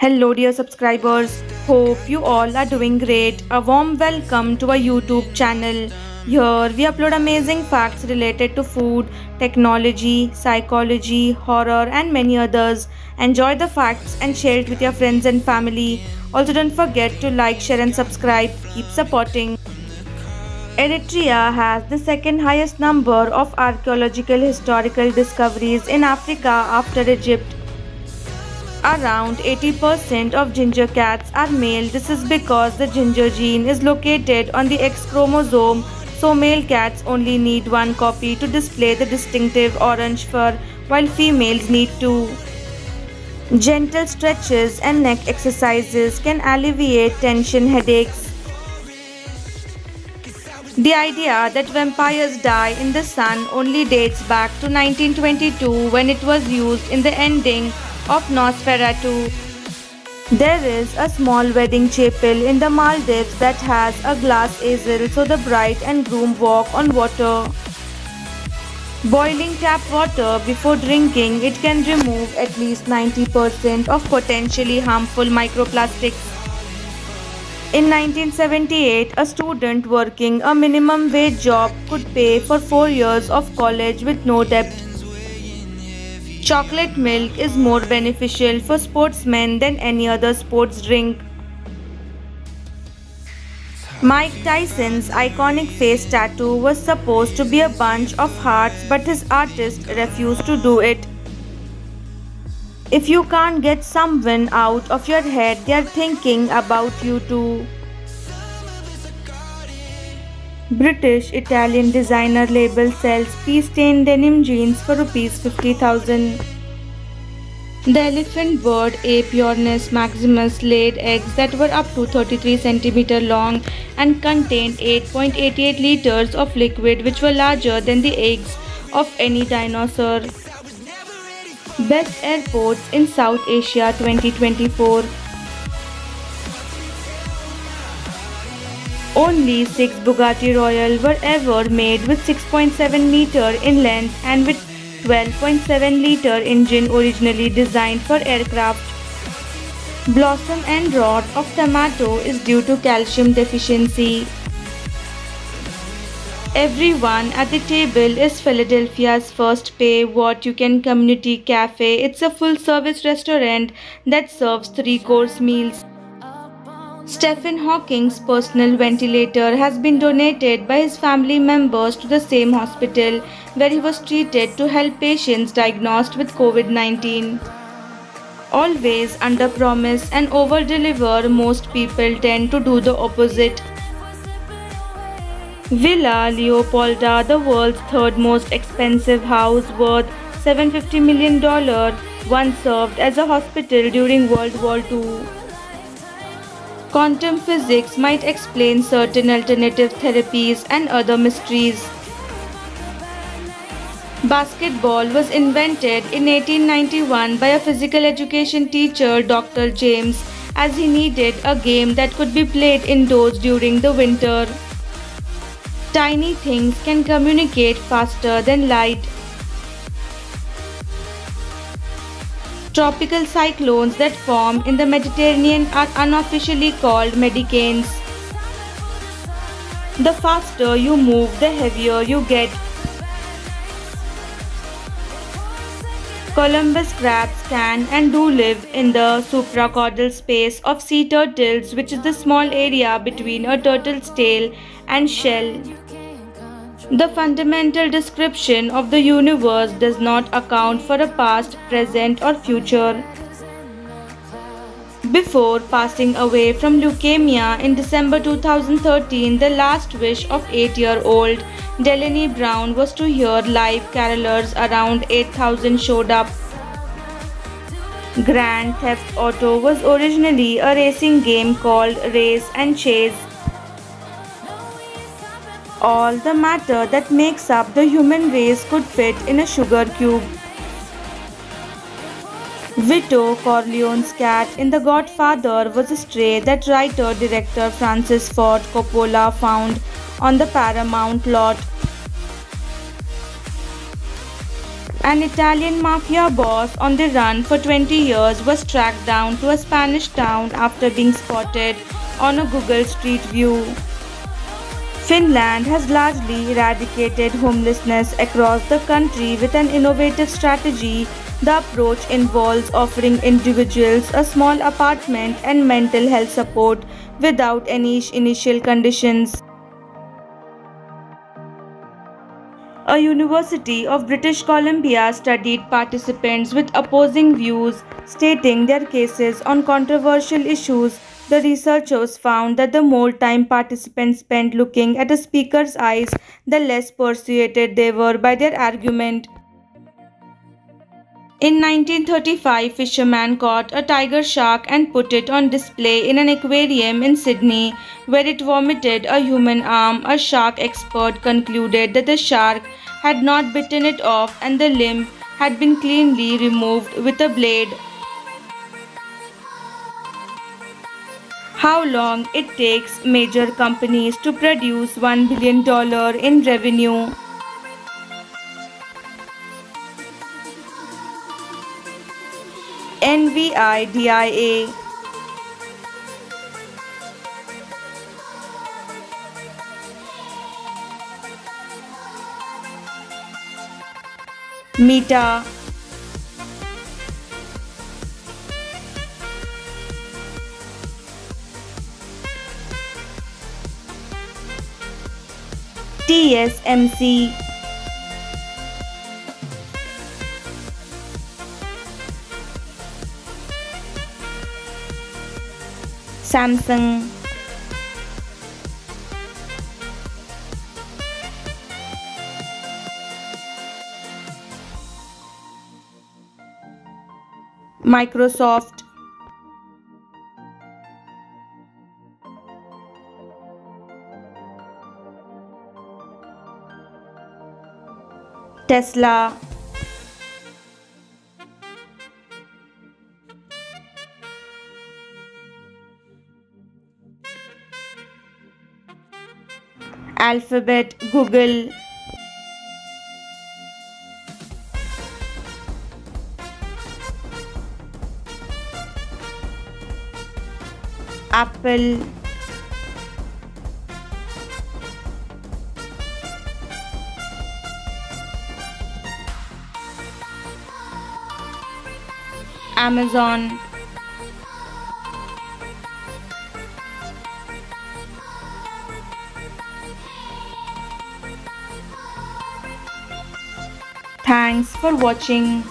Hello, dear subscribers. Hope you all are doing great. A warm welcome to our YouTube channel. Here we upload amazing facts related to food, technology, psychology, horror, and many others. Enjoy the facts and share it with your friends and family. Also, don't forget to like, share, and subscribe. Keep supporting. Eritrea has the second highest number of archaeological historical discoveries in Africa after Egypt. Around 80% of ginger cats are male. This is because the ginger gene is located on the X chromosome, so male cats only need one copy to display the distinctive orange fur, while females need two. Gentle stretches and neck exercises can alleviate tension headaches. The idea that vampires die in the sun only dates back to 1922 when it was used in the ending of Nosferatu. There is a small wedding chapel in the Maldives that has a glass easel so the bride and groom walk on water. Boiling tap water before drinking it can remove at least 90% of potentially harmful microplastics. In 1978, a student working a minimum wage job could pay for 4 years of college with no debt. Chocolate milk is more beneficial for sportsmen than any other sports drink. Mike Tyson's iconic face tattoo was supposed to be a bunch of hearts, but his artist refused to do it. If you can't get someone out of your head, they are thinking about you too. British Italian designer label sells pea-stained denim jeans for Rs 50,000. The elephant bird Aepyornis maximus laid eggs that were up to 33 cm long and contained 8.88 liters of liquid, which were larger than the eggs of any dinosaur. Best airports in South Asia 2024. Only 6 Bugatti Royale were ever made with 6.7 meter in length and with 12.7 liter engine originally designed for aircraft. Blossom and rot of tomato is due to calcium deficiency. Everyone at the table is Philadelphia's first pay what you can community cafe. It's a full service restaurant that serves 3-course meals. Stephen Hawking's personal ventilator has been donated by his family members to the same hospital where he was treated to help patients diagnosed with COVID-19. Always under-promise and over-deliver, most people tend to do the opposite. Villa Leopolda, the world's third most expensive house worth $750 million, once served as a hospital during World War II. Quantum physics might explain certain alternative therapies and other mysteries. Basketball was invented in 1891 by a physical education teacher, Dr. James, as he needed a game that could be played indoors during the winter. Tiny things can communicate faster than light. Tropical cyclones that form in the Mediterranean are unofficially called medicanes. The faster you move, the heavier you get. Columbus crabs can and do live in the supracaudal space of sea turtles, which is the small area between a turtle's tail and shell. The fundamental description of the universe does not account for a past, present, or future. Before passing away from leukemia in December 2013, the last wish of 8-year-old Delaney Brown was to hear live carolers. Around 8,000 showed up. Grand Theft Auto was originally a racing game called Race and Chase. All the matter that makes up the human race could fit in a sugar cube. Vito Corleone's cat in The Godfather was a stray that writer-director Francis Ford Coppola found on the Paramount lot. An Italian mafia boss on the run for 20 years was tracked down to a Spanish town after being spotted on a Google Street View. Finland has largely eradicated homelessness across the country with an innovative strategy. The approach involves offering individuals a small apartment and mental health support without any initial conditions. A University of British Columbia studied participants with opposing views, stating their cases on controversial issues. The researchers found that the more time participants spent looking at a speaker's eyes, the less persuaded they were by their argument. In 1935, fishermen caught a tiger shark and put it on display in an aquarium in Sydney, where it vomited a human arm. A shark expert concluded that the shark had not bitten it off and the limb had been cleanly removed with a blade. How long it takes major companies to produce $1 billion in revenue? NVIDIA. Meta. TSMC. Samsung. Microsoft. Tesla. Alphabet. Google. Apple. Amazon. Thanks for watching.